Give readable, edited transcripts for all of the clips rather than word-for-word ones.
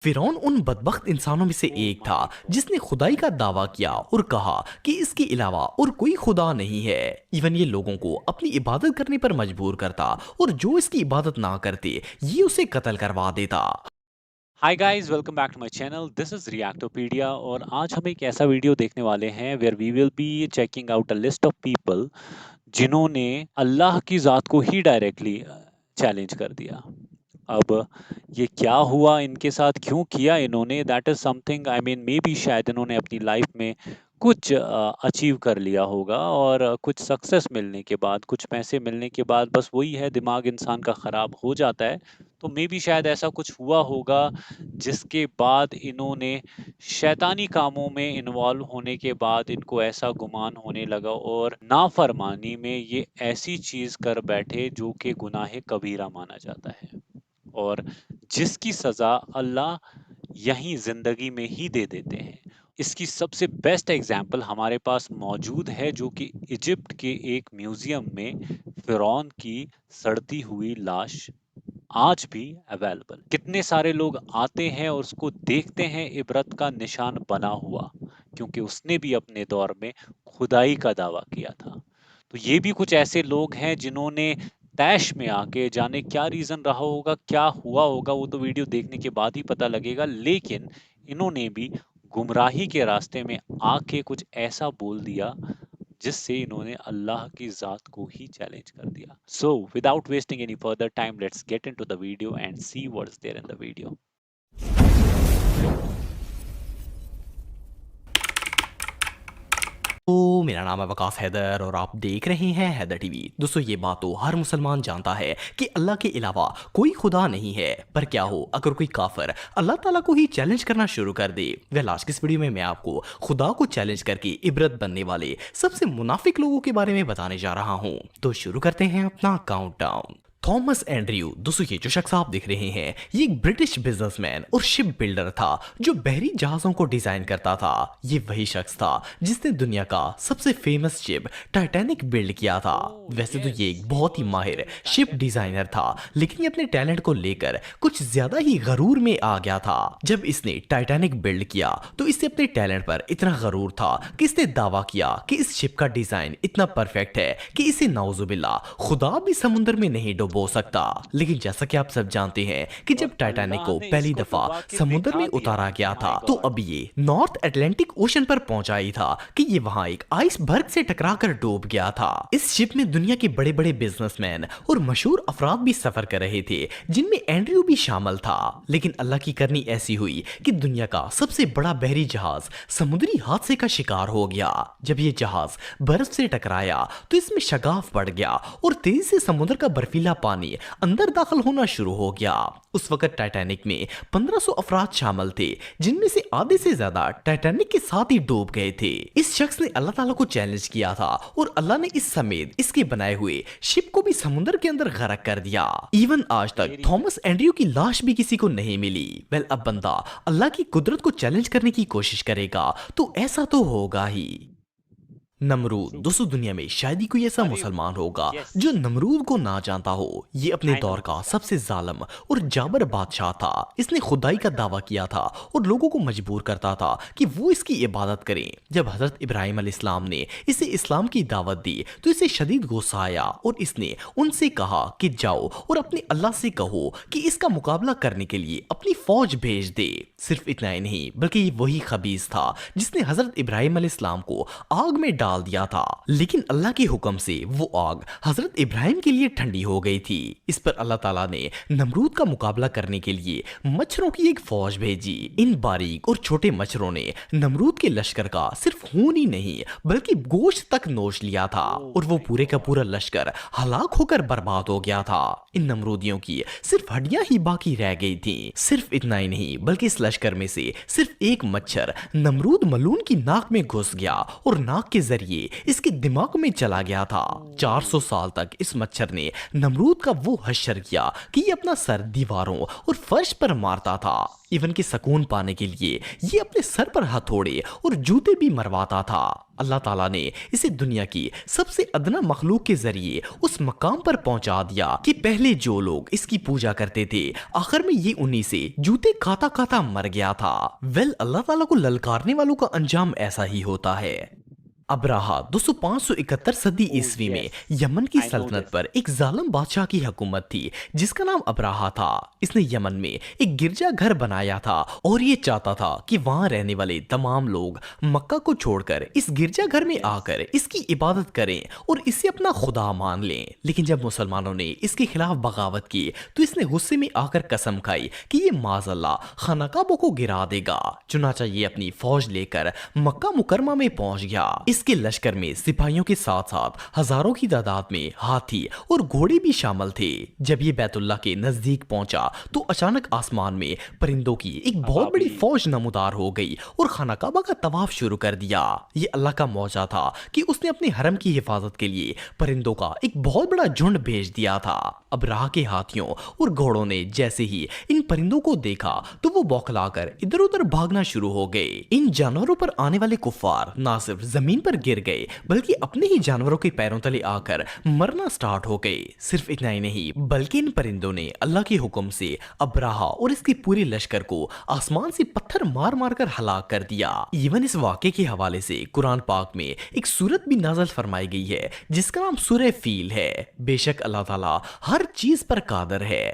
फिरौन उन बदबख्त इंसानों में से एक था जिसने खुदाई का दावा किया और कहा कि इसके अलावा और कोई खुदा नहीं है। इवन ये लोगों को अपनी इबादत करने पर मजबूर करता और जो इसकी इबादत ना करते ये उसे कत्ल करवा देता। Hi guys, welcome back to my channel. This is Reactopedia और आज हम एक ऐसा वीडियो देखने वाले हैं where we will be checking out a list of people जिन्होंने अल्लाह की ज़ात को ही डायरेक्टली चैलेंज कर दिया। अब ये क्या हुआ इनके साथ, क्यों किया इन्होंने, that is something I mean may be शायद इन्होंने अपनी लाइफ में कुछ अचीव कर लिया होगा और कुछ सक्सेस मिलने के बाद, कुछ पैसे मिलने के बाद बस वही है, दिमाग इंसान का ख़राब हो जाता है। तो मे बी शायद ऐसा कुछ हुआ होगा जिसके बाद इन्होंने शैतानी कामों में इन्वॉल्व होने के बाद इनको ऐसा गुमान होने लगा और नाफरमानी में ये ऐसी चीज़ कर बैठे जो कि गुनाह कबीरा माना जाता है और जिसकी सज़ा अल्लाह यहीं ज़िंदगी में ही दे देते हैं। इसकी सबसे बेस्ट एग्जाम्पल हमारे पास मौजूद है जो कि इजिप्ट के एक म्यूज़ियम में फ़िरौन की सड़ती हुई लाश आज भी अवेलेबल। कितने सारे लोग आते हैं और उसको देखते हैं इबरत का निशान बना हुआ, क्योंकि उसने भी अपने दौर में खुदाई का दावा किया था। तो ये भी कुछ ऐसे लोग हैं जिन्होंने तैश में आके, जाने क्या रीज़न रहा होगा, क्या हुआ होगा, वो तो वीडियो देखने के बाद ही पता लगेगा, लेकिन इन्होंने भी गुमराही के रास्ते में आके कुछ ऐसा बोल दिया जिससे इन्होंने अल्लाह की ज़ात को ही चैलेंज कर दिया। So without wasting any further time, let's get into the video and see what's there in the video. तो मेरा नाम है वकास हैदर और आप देख रहे हैं हैदर टीवी। दोस्तों ये बात तो हर मुसलमान जानता है कि अल्लाह के अलावा कोई खुदा नहीं है, पर क्या हो अगर कोई काफिर अल्लाह ताला को ही चैलेंज करना शुरू कर दे। वेल आज की इस वीडियो में मैं आपको खुदा को चैलेंज करके इबरत बनने वाले सबसे मुनाफिक लोगों के बारे में बताने जा रहा हूँ। तो शुरू करते हैं अपना काउंटडाउन। थॉमस एंड्रयू, दोस्तों ये जो शख्स आप देख रहे हैं ये एक ब्रिटिश बिजनेसमैन और शिप बिल्डर था जो बहरी जहाजों को डिजाइन करता था। ये वही शख्स था जिसने दुनिया का सबसे फेमस शिप टाइटैनिक बिल्ड किया था। वैसे तो ये एक बहुत ही माहिर शिप डिजाइनर था, लेकिन ये अपने टैलेंट को लेकर कुछ ज्यादा ही गरूर में आ गया था। जब इसने टाइटैनिक बिल्ड किया तो इससे अपने टैलेंट पर इतना गरूर था कि इसने दावा किया कि इस शिप का डिजाइन इतना परफेक्ट है कि इसे नाउजुबिल्ला खुदा भी समुद्र में नहीं डुबो सकता। लेकिन जैसा कि आप सब जानते हैं कि और जब टाइटैनिक अल्लाह को ने पहली इसको दफा डुबा के समुद्र दिखा में दिया। उतारा गया माय था तो गॉड। अब ये नॉर्थ अटलांटिक ओशन पर पहुंचा ही था कि ये वहां एक आइसबर्ग से टकराकर डूब गया था। इस शिप में दुनिया के बड़े बड़े बिजनेसमैन और मशहूर अफराद भी सफर कर रहे थे, जिनमें एंड्रयू भी शामिल था। लेकिन अल्लाह की करनी ऐसी हुई कि दुनिया का सबसे बड़ा बहरी जहाज समुद्री हादसे का शिकार हो गया। जब ये जहाज बर्फ से टकराया तो इसमें शगाफ पड़ गया और तेजी से समुद्र का बर्फीला पानी अंदर दाखिल होना शुरू हो गया। उस वक्त टाइटैनिक में 1500 अफराद शामिल थे, जिनमें से आधे से ज्यादा टाइटैनिक के साथ ही डूब गए थे। इस शख्स ने अल्लाह ताला को चैलेंज किया था और अल्लाह ने इस समेत इसके बनाए हुए शिप को भी समुद्र के अंदर गर्क कर दिया। इवन आज तक वेरी थॉमस एंड्रयू की लाश भी किसी को नहीं मिली। वेल अब बंदा अल्लाह की कुदरत को चैलेंज करने की कोशिश करेगा तो ऐसा तो होगा ही। नमरूद, ट्रू। दोस्तों दुनिया में शायद ही कोई ऐसा अरे मुसलमान होगा यस, जो नमरूद को ना जानता हो। ये अपने आई नो दौर का दिस गाय। सबसे जालिम और जाबर बादशाह था। इसने खुदाई का दावा किया था और लोगों को मजबूर करता था कि वो इसकी इबादत करें। जब हजरत इब्राहिम अलैहिस्सलाम ने इसे इस्लाम की दावत दी तो इसे शदीद गुस्सा आया और इसने उनसे कहा कि जाओ और अपने अल्लाह से कहो कि इसका मुकाबला करने के लिए अपनी फौज भेज दे। सिर्फ इतना ही नहीं बल्कि ये वही खबीस था जिसने हजरत इब्राहिम अलैहिस्सलाम को आग में डाल दिया था, लेकिन अल्लाह के हुक्म से वो आग हजरत इब्राहिम के लिए ठंडी हो गई थी। इस पर अल्लाह ताला ने नमरूद का मुकाबला करने के लिए मच्छरों की एक फौज भेजी। इन बारीक और छोटे मच्छरों ने नमरूद के लश्कर का सिर्फ खून ही नहीं बल्कि गोश्त तक नोच लिया था ओह और वो माय पूरे का गॉड। पूरा लश्कर हलाक होकर बर्बाद हो गया था। इन नमरूदियों की सिर्फ हड्डियां ही बाकी रह गई थी। सिर्फ इतना ही नहीं बल्कि इस लश्कर में से सिर्फ एक मच्छर नमरूद मलून की नाक में घुस गया और नाक के जरिए مچھر یہ اس کے دماغ میں چلا گیا تھا۔ 400 سال تک اس مچھر نے نمرود کا وہ حشر کیا کہ یہ اپنا سر دیواروں اور فرش پر مارتا تھا۔ ایون کہ سکون پانے کے لیے یہ اپنے سر پر ہتھوڑے اور جوتے بھی مرواتا تھا۔ اللہ تعالیٰ نے اسے دنیا کی سب سے ادنا مخلوق کے ذریعے اس مقام پر پہنچا دیا کہ پہلے جو لوگ اس کی پوجا کرتے تھے آخر میں یہ انہی سے جوتے کھاتا کھاتا مر گیا تھا۔ اللہ تعالیٰ کو للکارنے والوں کا انجام ایسا ہی ہوتا ہے۔ ابراہا 571 صدی عیسوی میں یمن کی سلطنت پر ایک ظالم بادشاہ کی حکومت تھی جس کا نام ابراہا تھا۔ اس نے یمن میں ایک گرجا گھر بنایا تھا اور یہ چاہتا تھا کہ وہاں رہنے والے تمام لوگ مکہ کو چھوڑ کر اس گرجا گھر میں آ کر اس کی عبادت کریں اور اسے اپنا خدا مان لیں۔ لیکن جب مسلمانوں نے اس کے خلاف بغاوت کی تو اس نے غصے میں آ کر قسم کھائی کہ یہ معاذ اللہ خانہ کعبہ کو گرا دے گا۔ چنانچہ یہ اپنی فوج لے کر مکہ مکرمہ میں پہنچ گیا۔ اس کے لشکر میں سپاہیوں کے ساتھ ساتھ ہزاروں کی تعداد میں ہاتھی اور گھوڑے بھی شامل تھے۔ جب یہ بیت اللہ کے نزدیک پہنچا تو اچانک آسمان میں پرندوں کی ایک بہت بڑی فوج نمودار ہو گئی اور خانہ کعبہ کا طواف شروع کر دیا۔ یہ اللہ کا معجزہ تھا کہ اس نے اپنے حرم کی حفاظت کے لیے پرندوں کا ایک بہت بڑا جھنڈ بھیج دیا تھا۔ ابراہا کے ہاتھیوں اور گھوڑوں نے جیسے ہی ان پرندوں کو دیکھا تو وہ بوکھلا کر ادھر ادھر بھاگنا شروع ہو گئے۔ ان جانوروں پر آنے والے کفار نہ صرف زمین پر گر گئے بلکہ اپنے ہی جانوروں کے پیروں تلے آ کر مرنا سٹارٹ ہو گئے۔ صرف اتنا ہی نہیں بلکہ ان پرندوں نے اللہ کے حکم سے ابراہا اور اس کے پورے لشکر کو آسمان سے پتھر مار مار کر ہلاک کر دیا۔ ایون اس واقعے کے حوالے سے قرآن پاک میں ایک سورت بھی نازل فرمائی گئی ہے جس کا نام سورہ فیل ہے۔ بے شک اللہ تعالیٰ ہر چیز پر قادر ہے۔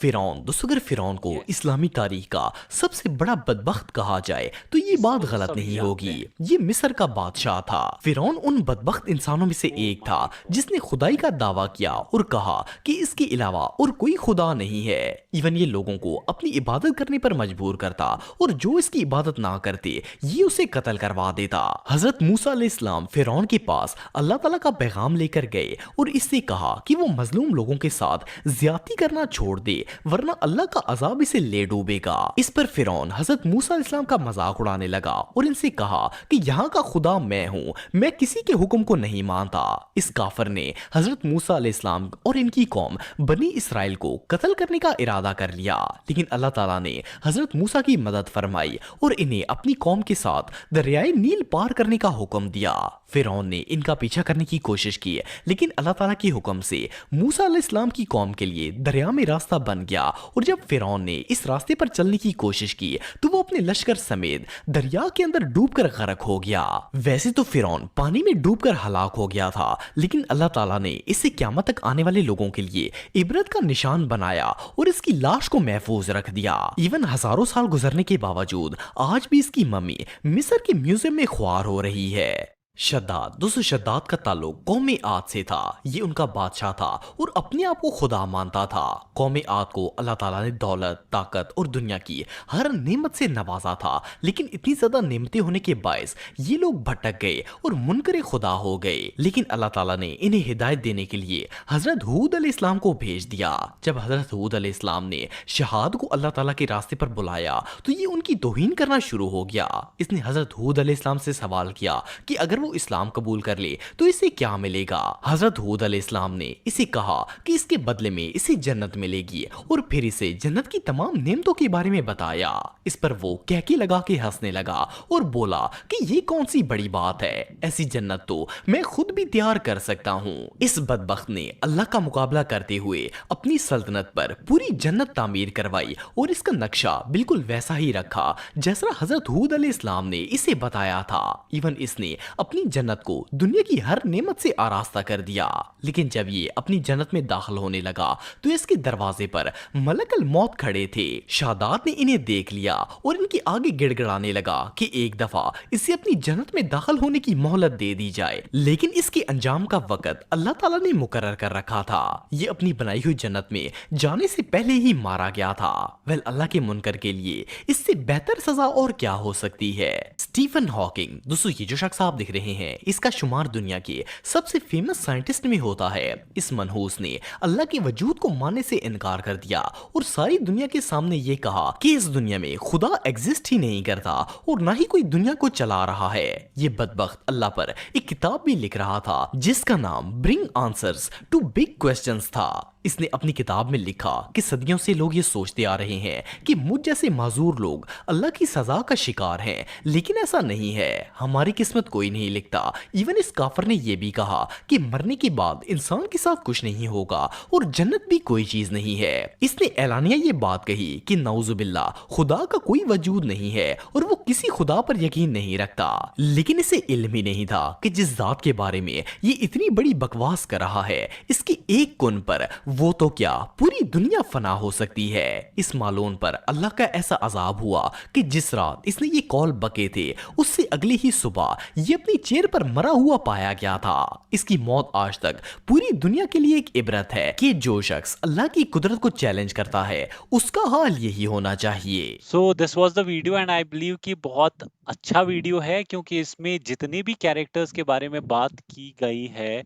فرعون، اگر فرعون کو اسلامی تاریخ کا سب سے بڑا بدبخت کہا جائے تو یہ بات غلط نہیں ہوگی۔ یہ مصر کا بادشاہ تھا۔ فرعون ان بدبخت انسانوں میں سے ایک تھا جس نے خدائی کا دعویٰ کیا اور کہا کہ اس کے علاوہ اور کوئی خدا نہیں ہے۔ ایون یہ لوگوں کو اپنی عبادت کرنے پر مجبور کرتا اور جو اس کی عبادت نہ کرتے یہ اسے قتل کروا دیتا۔ حضرت موسیٰ علیہ السلام فرعون کے پاس اللہ تعالیٰ کا پیغام لے کر گئے اور اس سے کہا کہ وہ مظلوم لوگوں کے ساتھ زیادتی کرنا چھوڑ دے ورنہ اللہ کا عذاب اسے لے ڈوبے گا۔ اس پر فرعون حضرت موسیٰ علیہ السلام کا مذاق اڑانے لگا اور ان سے کہا کہ یہاں کا خدا میں ہوں، میں کسی کے حکم کو نہیں مانتا۔ اس کافر نے حضرت موسیٰ علیہ السلام اور ان کی قوم بنی اسرائیل کو قتل کرنے کا ارادہ کر لیا، لیکن اللہ تعالیٰ نے حضرت موسیٰ کی مدد فرمائی اور انہیں اپنی قوم کے ساتھ دریائے نیل پار کرنے کا حکم دیا۔ فرعون نے ان کا پیچھا کرنے کی کوشش کی لیکن اللہ تعالیٰ کے حکم سے موسیٰ علیہ السلام کی قوم کے لیے دریا میں راستہ بن گیا اور جب فرعون نے اس راستے پر چلنے کی کوشش کی تو وہ اپنے لشکر سمیت دریا کے اندر ڈوب کر غرق ہو گیا۔ ویسے تو فرعون پانی میں ڈوب کر ہلاک ہو گیا تھا لیکن اللہ تعالیٰ نے اسے قیامت تک آنے والے لوگوں کے لیے عبرت کا نشان بنایا اور اس کی لاش کو محفوظ رکھ دیا۔ ایون ہزاروں سال گزرنے کے باوجود آج بھی اس کی ممی مصر کے میوزیم میں خوار ہو رہی ہے۔ شداد، شداد کا تعلق قوم عاد سے تھا۔ یہ ان کا بادشاہ تھا اور اپنے آپ کو خدا مانتا تھا۔ قوم عاد کو اللہ تعالیٰ نے دولت، طاقت اور دنیا کی ہر نعمت سے نوازا تھا لیکن اتنی زیادہ نعمتیں ہونے کے باعث یہ لوگ بھٹک گئے اور منکر خدا ہو گئے۔ لیکن اللہ تعالیٰ نے انہیں ہدایت دینے کے لیے حضرت ہود علیہ السلام کو بھیج دیا۔ جب حضرت ہود علیہ السلام نے شہاد کو اللہ تعالیٰ کے راستے پر بلایا تو یہ ان کی توہین کرنا شروع ہو گیا۔ اس نے حضرت ہود علیہ السلام سے سوال کیا کہ اگر وہ اسلام قبول کر لے تو اسے کیا ملے گا؟ حضرت ہود علیہ السلام نے اسے کہا کہ اس کے بدلے میں اسے جنت ملے گی اور پھر اسے جنت کی تمام نعمتوں کے بارے میں بتایا۔ اس پر وہ کہکی لگا کے ہنسنے لگا اور بولا کہ یہ کون سی بڑی بات ہے، ایسی جنت تو میں خود بھی تیار کر سکتا ہوں۔ اس بدبخت نے اللہ کا مقابلہ کرتے ہوئے اپنی سلطنت پر پوری جنت تعمیر کروائی اور اس کا نقشہ بالکل ویسا ہی رکھا جیسا حضرت ہود علیہ السلام نے اسے بتایا تھا۔ ایون اس نے اپنی جنت کو دنیا کی ہر نعمت سے آراستہ کر دیا۔ لیکن جب یہ اپنی جنت میں داخل ہونے لگا تو اس کے دروازے پر ملک الموت کھڑے تھے۔ شادات نے انہیں دیکھ لیا اور ان کے آگے گڑ گڑانے لگا کہ ایک دفعہ اسے اپنی جنت میں داخل ہونے کی مہلت دے دی جائے، لیکن اس کے انجام کا وقت اللہ تعالیٰ نے مقرر کر رکھا تھا۔ یہ اپنی بنائی ہوئی جنت میں جانے سے پہلے ہی مارا گیا تھا۔ اللہ کے منکر کے لیے اس سے بہتر سزا اور کیا ہو سکتی ہے؟ اسٹیفن ہاکنگ، دوستو یہ جو شخص آپ دیکھ رہے रहे हैं इसका शुमार दुनिया के सबसे फेमस साइंटिस्ट में होता है। इस मनहूस ने अल्लाह के वजूद को मानने से इनकार कर दिया और सारी दुनिया के सामने ये कहा कि इस दुनिया में खुदा एग्जिस्ट ही नहीं करता और ना ही कोई दुनिया को चला रहा है। ये बदबख्त अल्लाह पर एक किताब भी लिख रहा था जिसका नाम bring answers to big questions था। इसने अपनी किताब में लिखा कि सदियों से लोग ये सोचते आ रहे हैं कि मुझ जैसे माजूर लोग अल्लाह की सजा का शिकार हैं, लेकिन ऐसा नहीं है। हमारी किस्मत कोई नहीं लिखता। इवन इस काफर ने यह भी कहा कि मरने के बाद इंसान के साथ कुछ नहीं होगा और जन्नत भी कोई चीज नहीं है। इसने ऐलानिया ये बात कही कि नौजुबिल्ला खुदा का कोई वजूद नहीं है और वो किसी खुदा पर यकीन नहीं रखता। लेकिन इसे इल्म ही नहीं था कि जिस जात के बारे में ये इतनी बड़ी बकवास कर रहा है, इसकी एक कुन पर वो तो क्या पूरी दुनिया फना हो सकती है। इस मालून पर अल्लाह का ऐसा अजाब हुआ कि जिस रात इसने ये कॉल बके थे उससे अगली ही सुबह ये अपनी चेयर पर मरा हुआ पाया गया था। इसकी मौत आज तक पूरी दुनिया के लिए एक इबरत है कि जो शख्स अल्लाह की कुदरत को चैलेंज करता है उसका हाल यही होना चाहिए। So this was the video and I believe कि बहुत अच्छा वीडियो है, क्योंकि इसमें जितने भी कैरेक्टर्स के बारे में बात की गई है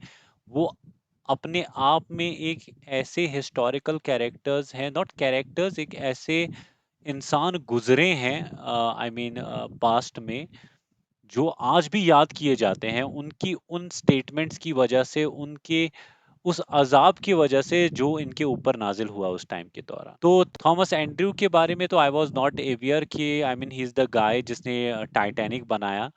वो अपने आप में एक ऐसे हिस्टोरिकल कैरेक्टर्स हैं, नॉट कैरेक्टर्स, एक ऐसे इंसान गुजरे हैं आई मीन पास्ट में, जो आज भी याद किए जाते हैं उनकी उन स्टेटमेंट्स की वजह से, उनके उस अजाब की वजह से जो इनके ऊपर नाजिल हुआ उस टाइम के दौरान। तो थॉमस एंड्रयू के बारे में तो आई वाज नॉट अवेयर कि I mean he is the guy जिसने टाइटैनिक बनाया,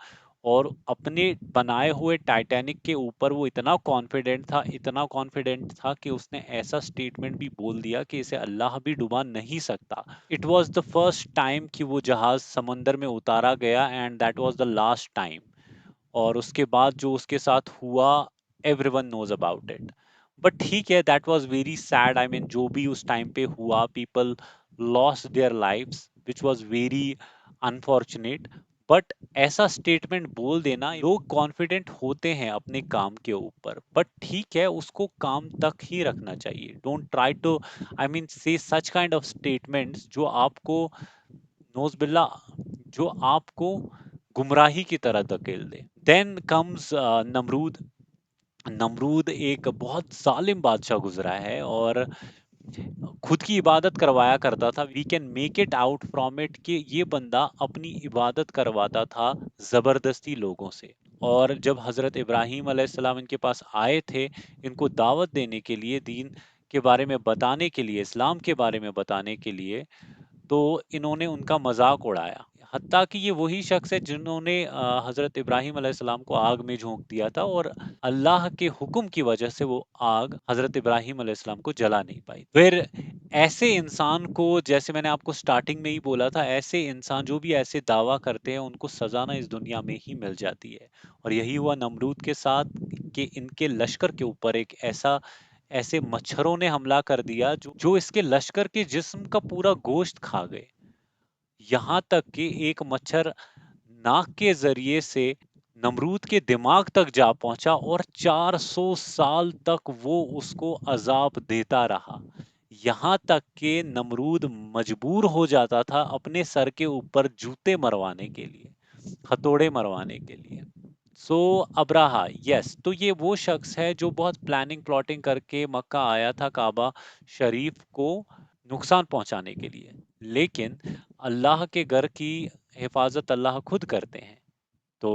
और अपने बनाए हुए टाइटैनिक के ऊपर वो इतना कॉन्फिडेंट था, इतना कॉन्फिडेंट था कि उसने ऐसा स्टेटमेंट भी बोल दिया कि इसे अल्लाह भी डुबा नहीं सकता। It was the first time कि वो जहाज समुंदर में उतारा गया and that was the last time. और उसके बाद जो उसके साथ हुआ, everyone knows about it. But ठीक है, that was very sad. I mean जो भी उस टाइम पे हुआ, people lost their lives which was very unfortunate. But ऐसा स्टेटमेंट बोल देना, लोग कॉन्फिडेंट होते हैं अपने काम के ऊपर, बट ठीक है, उसको काम तक ही रखना चाहिए। Don't try to I mean say such kind of statements जो आपको नोज बिल्ला, जो आपको गुमराही की तरह धकेल दे। Then comes Nimrod. नमरूद एक बहुत जालिम बादशाह गुजरा है और खुद की इबादत करवाया करता था। We can make it out from it कि ये बंदा अपनी इबादत करवाता था जबरदस्ती लोगों से। और जब हजरत इब्राहीम अलैहिस्सलाम इनके पास आए थे इनको दावत देने के लिए, दीन के बारे में बताने के लिए, इस्लाम के बारे में बताने के लिए, तो इन्होंने उनका मजाक उड़ाया। हत्ता कि ये वही शख्स है जिन्होंने हजरत इब्राहीम अलैहिस्सलाम को आग में झोंक दिया था, और अल्लाह के हुक्म की वजह से वो आग हजरत इब्राहीम अलैहिस्सलाम को जला नहीं पाई। फिर ऐसे इंसान को, जैसे मैंने आपको स्टार्टिंग में ही बोला था, ऐसे इंसान जो भी ऐसे दावा करते हैं उनको सजा ना इस दुनिया में ही मिल जाती है। और यही हुआ नमरूद के साथ कि इनके लश्कर के ऊपर एक ऐसा ऐसे मच्छरों ने हमला कर दिया जो इसके लश्कर के जिस्म का पूरा गोश्त खा गए। यहाँ तक कि एक मच्छर नाक के जरिए से नमरूद के दिमाग तक जा पहुंचा और 400 साल तक वो उसको अजाब देता रहा। यहाँ तक कि नमरूद मजबूर हो जाता था अपने सर के ऊपर जूते मरवाने के लिए, हथौड़े मरवाने के लिए। सो अब्राहा, यस, तो ये वो शख्स है जो बहुत प्लानिंग प्लॉटिंग करके मक्का आया था काबा शरीफ को नुकसान पहुंचाने के लिए। लेकिन अल्लाह के घर की हिफाजत अल्लाह खुद करते हैं। तो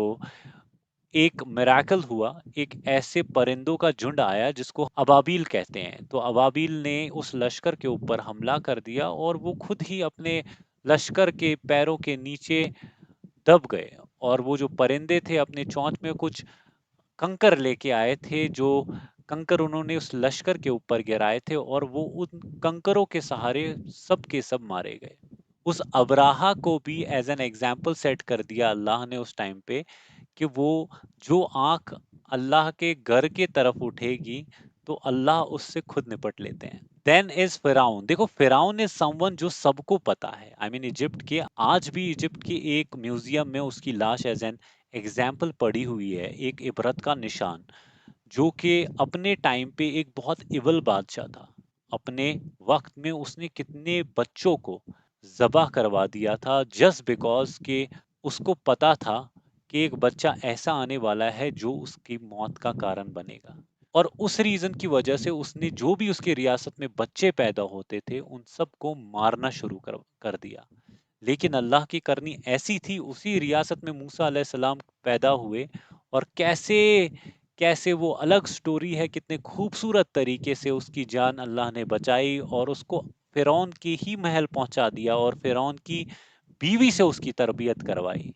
एक मिराकल हुआ, एक ऐसे परिंदों का झुंड आया जिसको अबाबील कहते हैं। तो अबाबील ने उस लश्कर के ऊपर हमला कर दिया और वो खुद ही अपने लश्कर के पैरों के नीचे दब गए। और वो जो परिंदे थे अपने चोंच में कुछ कंकर लेके आए थे, जो कंकर उन्होंने उस लश्कर के ऊपर गिराए थे, और वो उन कंकरों के सहारे सब के सब मारे गए। उस अब्राहा को भी एज एन एग्जाम्पल सेट कर दिया अल्लाह ने उस टाइम पे कि वो जो आंख अल्लाह के घर के तरफ उठेगी तो अल्लाह उससे खुद निपट लेते हैं। Then is Firaun. देखो, फिराउन इज समवन जो सबको पता है। आई मीन इजिप्ट के, आज भी इजिप्ट के एक म्यूजियम में उसकी लाश एज एन एग्जाम्पल पड़ी हुई है, एक इबरत का निशान, जो कि अपने टाइम पे एक बहुत इवल बादशाह था। अपने वक्त में उसने कितने बच्चों को ज़बह करवा दिया था जस्ट बिकॉज के उसको पता था کہ ایک بچہ ایسا آنے والا ہے جو اس کی موت کا کارن بنے گا، اور اس ریزن کی وجہ سے اس نے جو بھی اس کی ریاست میں بچے پیدا ہوتے تھے ان سب کو مارنا شروع کر دیا۔ لیکن اللہ کی کرنی ایسی تھی، اسی ریاست میں موسیٰ علیہ السلام پیدا ہوئے، اور کیسے کیسے وہ الگ سٹوری ہے، کتنے خوبصورت طریقے سے اس کی جان اللہ نے بچائی اور اس کو فرعون کے ہی محل پہنچا دیا اور فرعون کی بیوی سے اس کی تربیت کروائی۔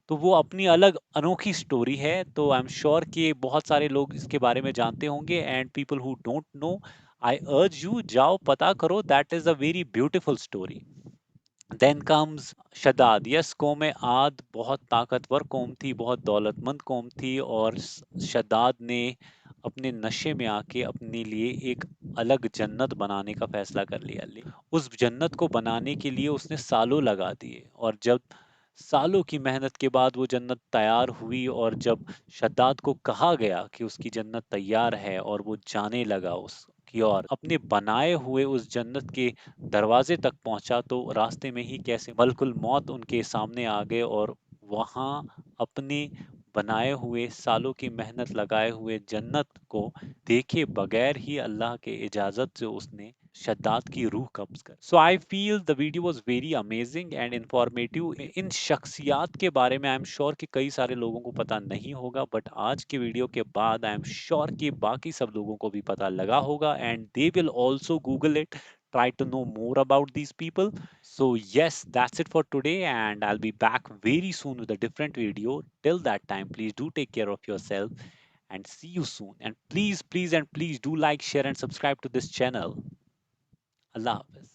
تو وہ اپنی الگ انوکھی سٹوری ہے، تو آئی ایم شیور کہ بہت سارے لوگ اس کے بارے میں جانتے ہوں گے، and people who don't know, I urge you, جاؤ پتا کرو، that is a very beautiful story. Then comes Shaddad, yes, قوم عاد بہت طاقتور قوم تھی، بہت دولت مند قوم تھی، اور شداد نے اپنے نشے میں آ کے اپنے لیے ایک الگ جنت بنانے کا فیصلہ کر لیا۔ اس جنت کو بنانے کے لیے اس نے سالوں لگا دیے، اور جب سالوں کی محنت کے بعد وہ جنت تیار ہوئی، اور جب شداد کو کہا گیا کہ اس کی جنت تیار ہے اور وہ جانے لگا اس کی اور اپنے بنائے ہوئے اس جنت کے دروازے تک پہنچا، تو راستے میں ہی کیسے ملک الموت ان کے سامنے آ گئے، اور وہاں اپنے بنائے ہوئے سالوں کی محنت لگائے ہوئے جنت کو دیکھے بغیر ہی اللہ کے اجازت سے اس نے شداد کی روح قبض کر۔ So I feel the video was very amazing and informative. ان شخصیات کے بارے میں آئی ایم شیور کہ کئی سارے لوگوں کو پتا نہیں ہوگا، بٹ آج کے ویڈیو کے بعد آئی ایم شیور کہ باقی سب لوگوں کو بھی پتا لگا ہوگا، and they will also Google it, try to know more about these people. So yes, that's it for today, and I'll be back very soon with a different video. Till that time, please do take care of yourself and see you soon. And please, please, and please do like, share, and subscribe to this channel. Allah Hafiz.